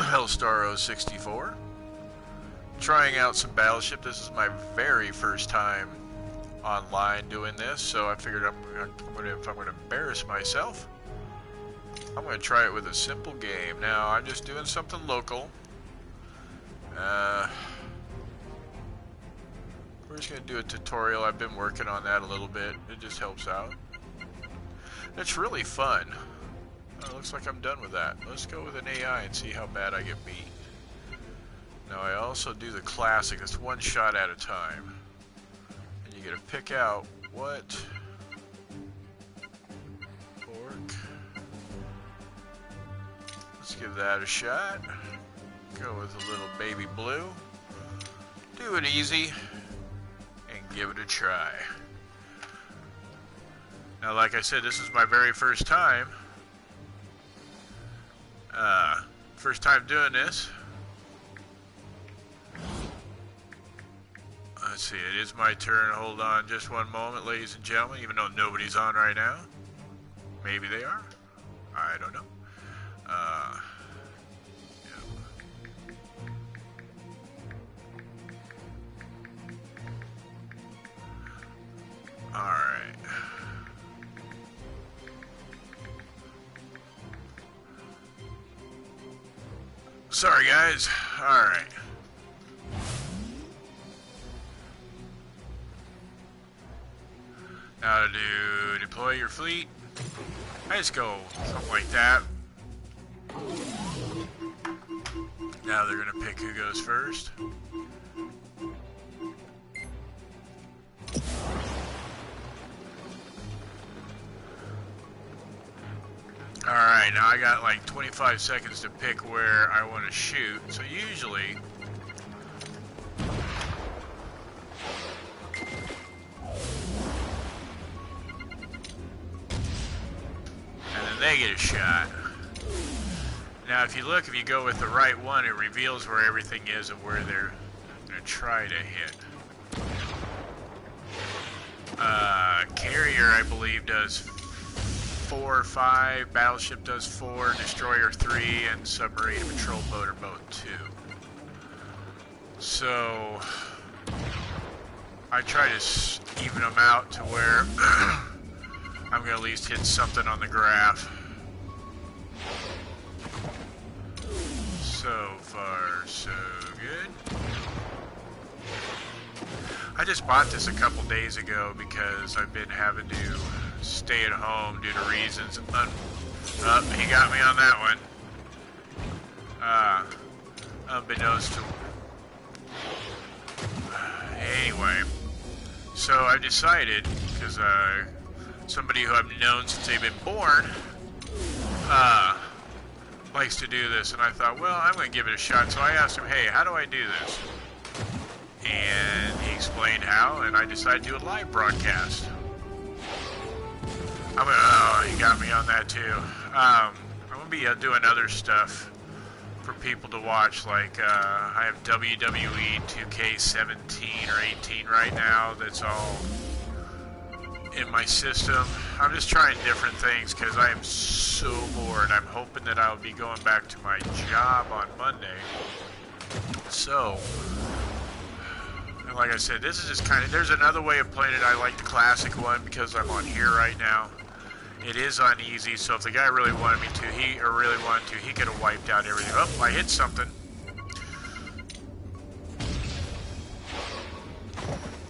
elstarro 64. Trying out some Battleship. This is my very first time online doing this, so I figured if I'm going to embarrass myself, I'm going to try it with a simple game. Now, I'm just doing something local. We're just going to do a tutorial. I've been working on that a little bit. It just helps out. It's really fun. Oh, looks like I'm done with that. Let's go with an AI and see how bad I get beat. Now, I also do the classic. It's one shot at a time. And you get to pick out what... Pork. Let's give that a shot. Go with a little baby blue. Do it easy. And give it a try. Now, like I said, this is my very first time. First time doing this. Let's see, it is my turn. Hold on just one moment, ladies and gentlemen, even though nobody's on right now. Maybe they are. I don't know. Alright. Sorry, guys. Alright. Now to deploy your fleet. I just go something like that. Now they're going to pick who goes first. Alright, now I got like 25 seconds to pick where I want to shoot. So usually... and then they get a shot. Now if you look, if you go with the right one, it reveals where everything is and where they're going to try to hit. Carrier, I believe, does 4 or 5, Battleship does 4, Destroyer 3, and Submarine and Patrol Boat are both 2. So I try to even them out to where I'm going to at least hit something on the graph. So far, so good. I just bought this a couple days ago because I've been having to stay at home due to reasons. He got me on that one. Unbeknownst to... anyway, so I decided, because somebody who I've known since they've been born likes to do this, and I thought, well, I'm going to give it a shot. So I asked him, hey, how do I do this? And he explained how, and I decided to do a live broadcast. He got me on that too. I'm going to be doing other stuff for people to watch, like I have WWE 2K17 or 18 right now that's all in my system. I'm just trying different things because I am so bored. I'm hoping that I'll be going back to my job on Monday. So... and like I said, this is just kind of, there's another way of playing it. I like the classic one because I'm on here right now. It is on easy, so if the guy really wanted me to, he could have wiped out everything. Oh, I hit something.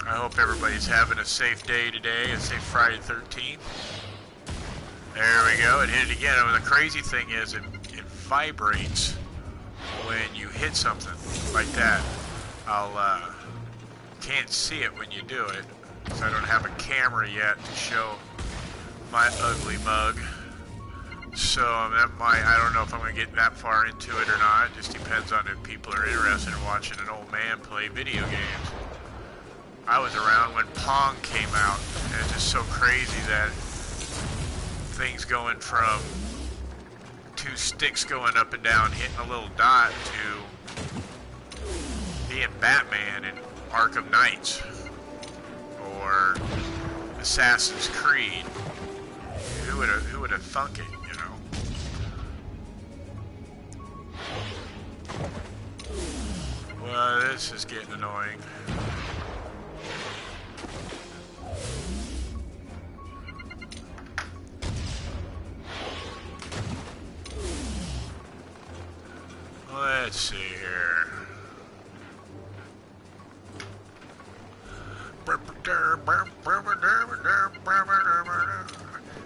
I hope everybody's having a safe day today, a safe Friday 13th. There we go, it hit it again. And the crazy thing is, it vibrates when you hit something like that. Can't see it when you do it, because I don't have a camera yet to show my ugly mug. So I don't know if I'm going to get that far into it or not. It just depends on if people are interested in watching an old man play video games. I was around when Pong came out, and it's just so crazy that things going from 2 sticks going up and down, hitting a little dot, to being Batman and Arkham Knights or Assassin's Creed. Who would have thunk it, you know? This is getting annoying. Let's see here.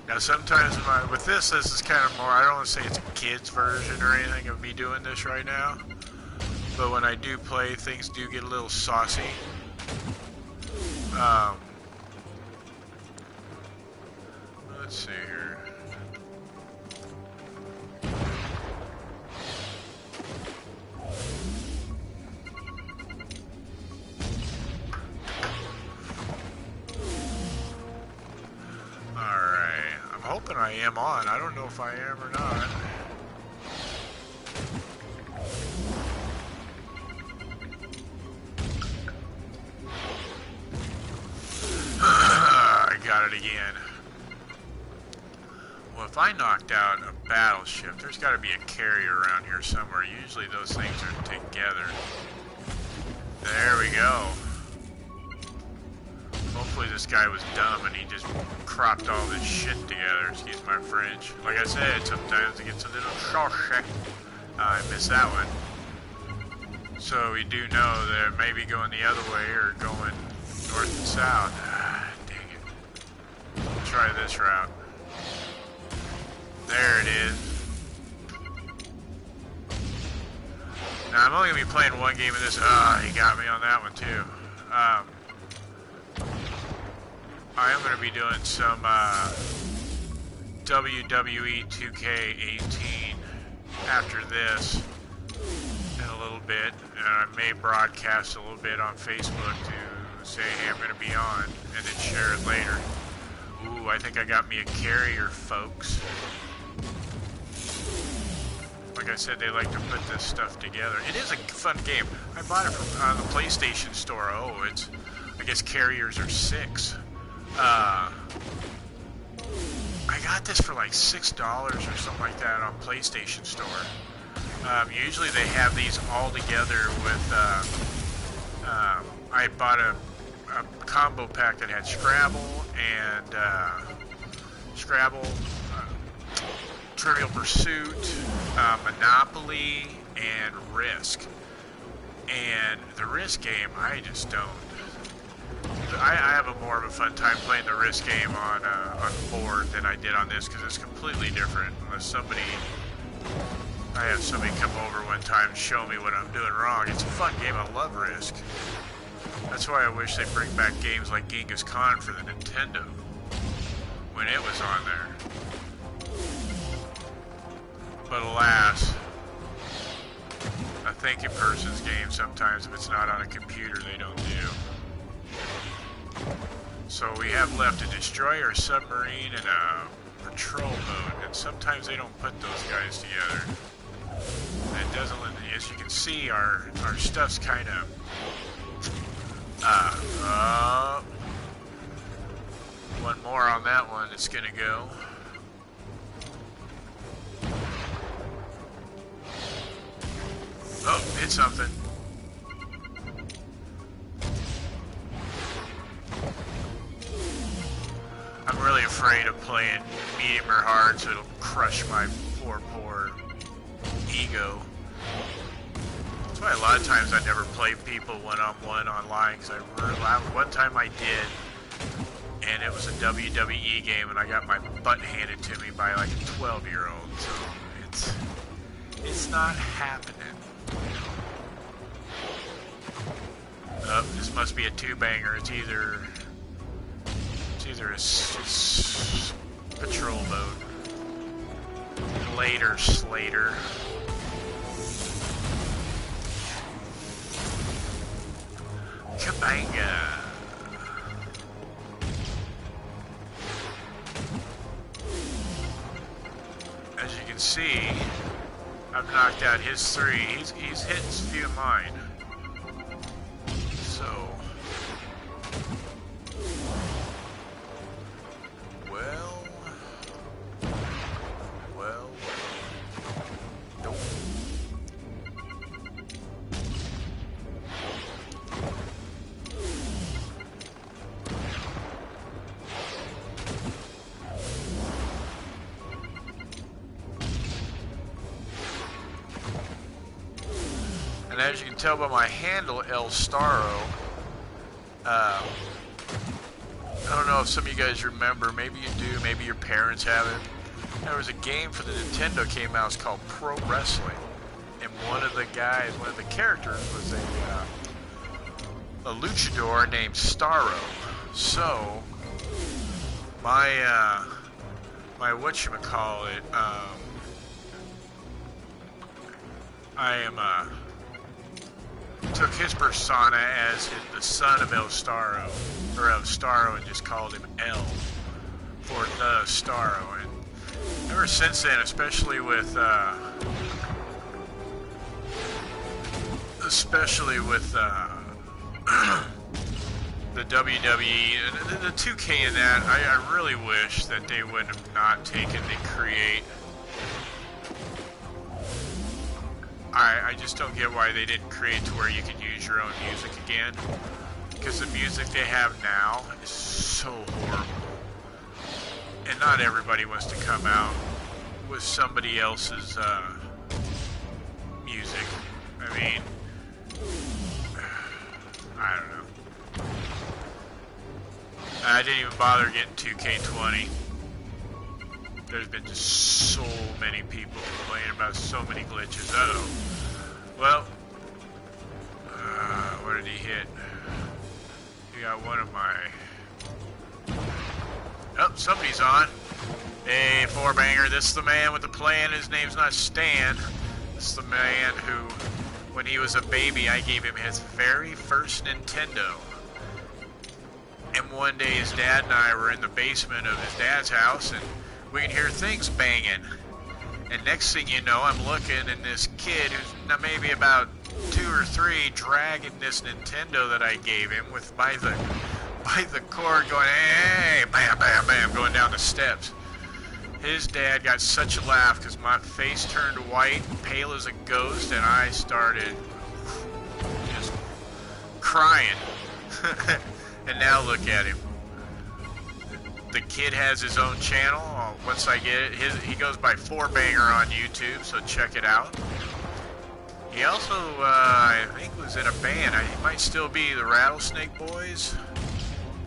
Now sometimes with this is kind of more, I don't want to say it's a kid's version or anything of me doing this right now, but when I do play, things do get a little saucy. Let's see here. I am on. I don't know if I am or not. I got it again. Well, if I knocked out a battleship, there's got to be a carrier around here somewhere. Usually those things are together. There we go. Hopefully this guy was dumb and he just cropped all this shit together, excuse my French. Like I said, sometimes it gets a little saucy. I missed that one. So we do know that it may be going the other way or going north and south. Ah, dang it. Let's try this route. There it is. Now I'm only going to be playing one game of this. He got me on that one too. I am going to be doing some WWE 2K18 after this in a little bit, and I may broadcast a little bit on Facebook to say, hey, I'm going to be on, and then share it later. Ooh, I think I got me a carrier, folks. Like I said, they like to put this stuff together. It is a fun game. I bought it from the PlayStation Store. Oh, it's, I guess carriers are $6. I got this for like $6 or something like that on PlayStation Store. Usually they have these all together with, I bought a combo pack that had Scrabble and, Trivial Pursuit, Monopoly, and Risk. And the Risk game, I just don't. I have more of a fun time playing the Risk game on board than I did on this because it's completely different. Unless I have somebody come over one time and show me what I'm doing wrong. It's a fun game. I love Risk. That's why I wish they'd bring back games like Genghis Khan for the Nintendo when it was on there. But alas, a thinking person's game sometimes, if it's not on a computer, they don't do. So we have left a destroyer, a submarine, and a patrol boat, and sometimes they don't put those guys together. And it doesn't, as you can see, our stuff's kind of one more on that one. It's gonna go. Oh, hit something. I'm really afraid of playing medium or hard, so it'll crush my poor ego. That's why a lot of times I never play people one-on-one online, because one time I did, and it was a WWE game, and I got my butt handed to me by like a 12-year-old, so it's not happening. Oh, this must be a two-banger. It's either a patrol boat. Later, Slater. Kabanga. As you can see, I've knocked out his 3. He's hit a few of mine. So, And as you can tell by my handle, elstarro, I don't know if some of you guys remember, maybe you do, maybe your parents haven't. There was a game for the Nintendo came out, it's called Pro Wrestling. And one of the characters was a luchador named Starro. So, my whatchamacallit, took his persona as the son of elstarro, and just called him El for the Starro. And ever since then, especially with the WWE, the 2K in that, I really wish that they would have not taken the create. I just don't get why they didn't create to where you could use your own music again. Because the music they have now is so horrible. And not everybody wants to come out with somebody else's music. I mean, I don't know. I didn't even bother getting 2K20. There's been just so many people complaining about so many glitches. Uh-oh. Well, what did he hit? He got one of my... Oh, somebody's on. Hey, four-banger, this is the man with the plan. His name's not Stan. This is the man who, when he was a baby, I gave him his very first Nintendo. And one day his dad and I were in the basement of his dad's house, and we can hear things banging. And next thing you know, I'm looking, and this kid who's now maybe about 2 or 3 dragging this Nintendo that I gave him with by the cord going, hey, bam, bam, bam, going down the steps. His dad got such a laugh because my face turned white, pale as a ghost, and I started just crying. And now look at him. The kid has his own channel. Once I get it, he goes by four-banger on YouTube, so check it out. He also, I think, was in a band. He might still be the Rattlesnake Boys.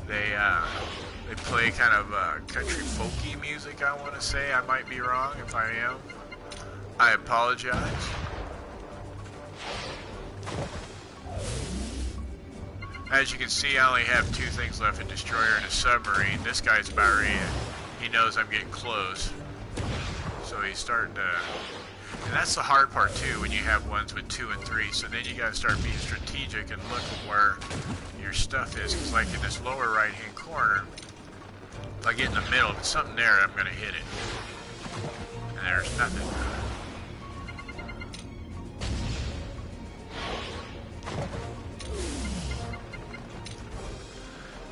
They play kind of country folky music, I want to say. I might be wrong. If I am, I apologize. As you can see, I only have 2 things left, a destroyer and a submarine. This guy's about ready. He knows I'm getting close. So he's starting to... And that's the hard part, too, when you have ones with 2 and 3. So then you got to start being strategic and look where your stuff is. Because like in this lower right-hand corner, if I get in the middle, if it's something there, I'm going to hit it. And there's nothing.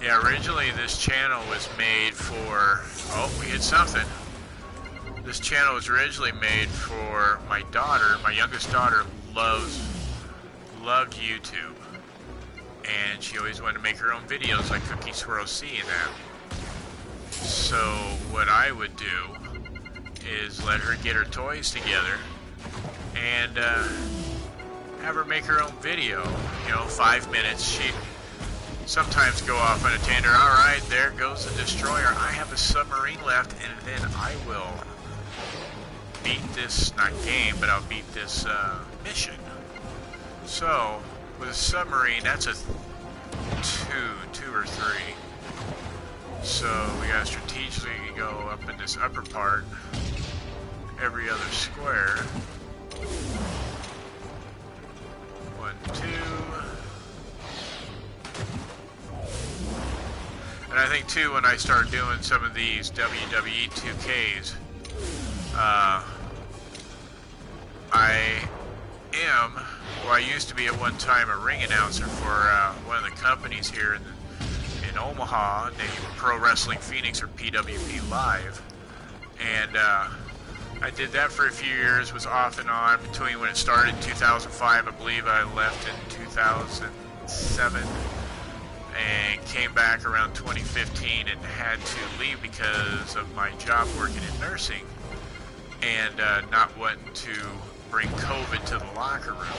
Yeah, originally this channel was made for... Oh, we hit something. This channel was originally made for my daughter. My youngest daughter loved YouTube. And she always wanted to make her own videos like Cookie Swirl C and that. So what I would do is let her get her toys together and have her make her own video. You know, 5 minutes. She'd sometimes go off on a tangent. All right, there goes the destroyer. I have a submarine left, and then I will beat this, not game, but I'll beat this mission. So, with a submarine, that's a 2 or 3. So, we gotta strategically go up in this upper part, every other square. 1, 2. And I think, too, when I start doing some of these WWE 2Ks, I used to be at one time a ring announcer for one of the companies here in Omaha named Pro Wrestling Phoenix, or PWP Live. And I did that for a few years, was off and on between when it started in 2005, I believe I left in 2007. And came back around 2015 and had to leave because of my job working in nursing and not wanting to bring COVID to the locker room.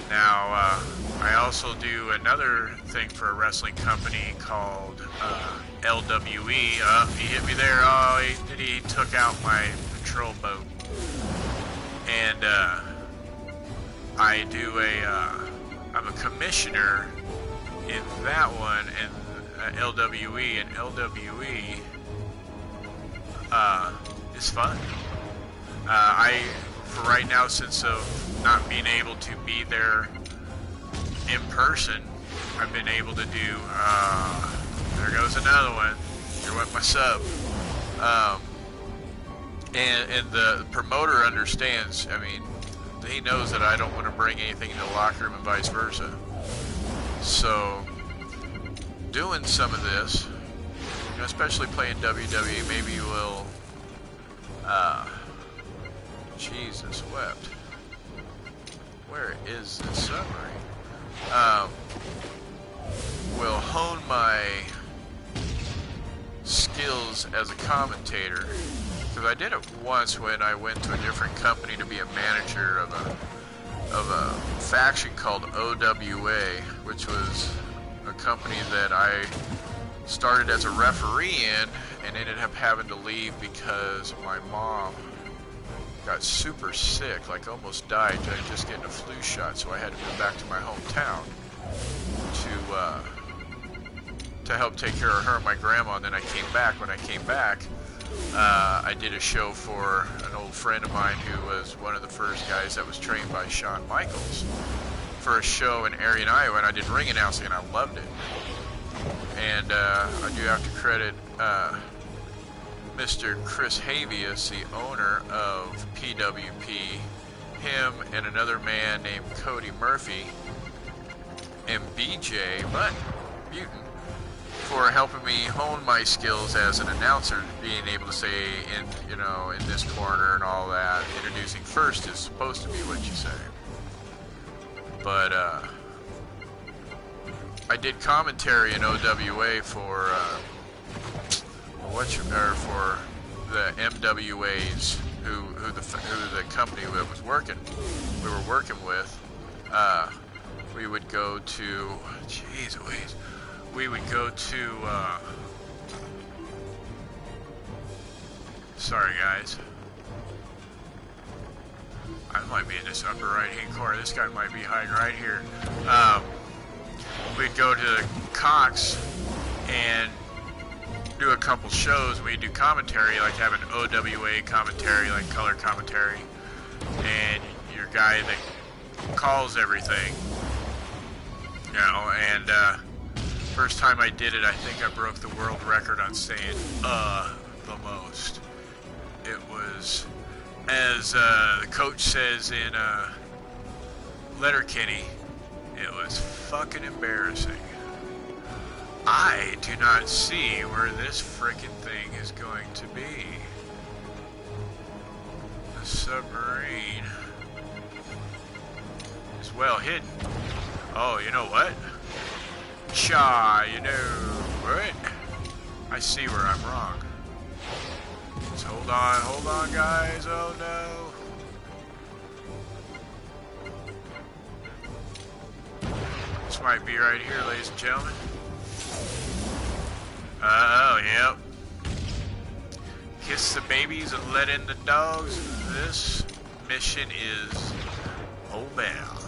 Now, I also do another thing for a wrestling company called LWE. He hit me there. Oh, he took out my patrol boat. And I'm a commissioner in that one, in LWE, and LWE is fun. For right now, since of not being able to be there in person, I've been able to do, there goes another one, you're with my sub, and the promoter understands. I mean, he knows that I don't want to bring anything into the locker room and vice versa. So, doing some of this, you know, especially playing WWE, maybe will, Jesus wept. Where is this submarine? Will hone my skills as a commentator. Because I did it once when I went to a different company to be a manager of a faction called OWA, which was a company that I started as a referee in and ended up having to leave because my mom got super sick, like almost died, just getting a flu shot, so I had to move back to my hometown to help take care of her and my grandma. And then I came back. When I came back, I did a show for an old friend of mine who was one of the first guys that was trained by Shawn Michaels for a show in Arion, Iowa, and I did ring announcing, and I loved it. And I do have to credit Mr. Chris Havius, the owner of PWP, him and another man named Cody Murphy, and BJ Mutant, for helping me hone my skills as an announcer, being able to say in this corner and all that. Introducing first is supposed to be what you say. But I did commentary in OWA for for the MWAs who the company that we were working with. We would go to, we would go to, sorry guys, I might be in this upper right hand corner. This guy might be hiding right here. We'd go to Cox and do a couple shows. We'd do commentary, like have an OWA commentary, like color commentary, and your guy that calls everything, you know. And first time I did it, I think I broke the world record on saying the most. It was, as the coach says in Letterkenny, it was fucking embarrassing. I do not see where this frickin' thing is going to be. The submarine is well hidden. Oh, you know what? You know what? I see where I'm wrong. Just hold on guys, oh no. This might be right here, ladies and gentlemen. Oh, yep. Kiss the babies and let in the dogs. This mission is Obel.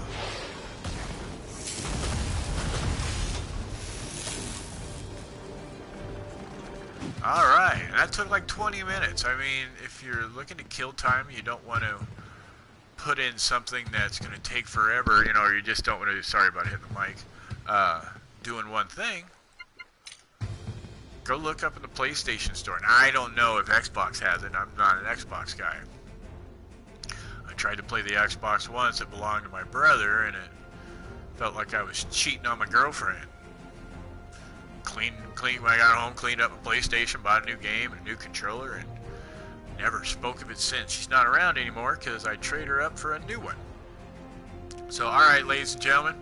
Alright, that took like 20 minutes. I mean, if you're looking to kill time, you don't want to put in something that's going to take forever, you know, or you just don't want to, sorry about hitting the mic, doing one thing. Go look up in the PlayStation Store. Now, I don't know if Xbox has it. I'm not an Xbox guy. I tried to play the Xbox once. It belonged to my brother, and it felt like I was cheating on my girlfriend. When I got home, cleaned up my PlayStation, bought a new game and a new controller, and never spoke of it since. She's not around anymore because I trade her up for a new one. So, alright, ladies and gentlemen,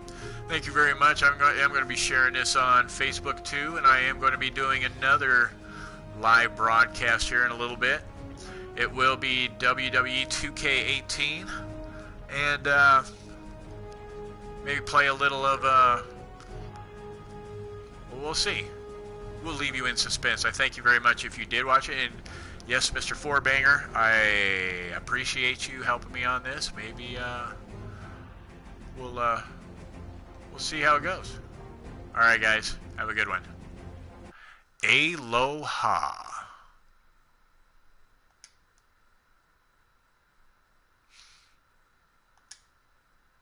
thank you very much. I'm going to be sharing this on Facebook too, and I am going to be doing another live broadcast here in a little bit. It will be WWE 2K18 and maybe play a little of, well, we'll see. We'll leave you in suspense. I thank you very much if you did watch it, and yes, Mr. Fourbanger, I appreciate you helping me on this. Maybe we'll see how it goes. All right, guys, have a good one. Aloha.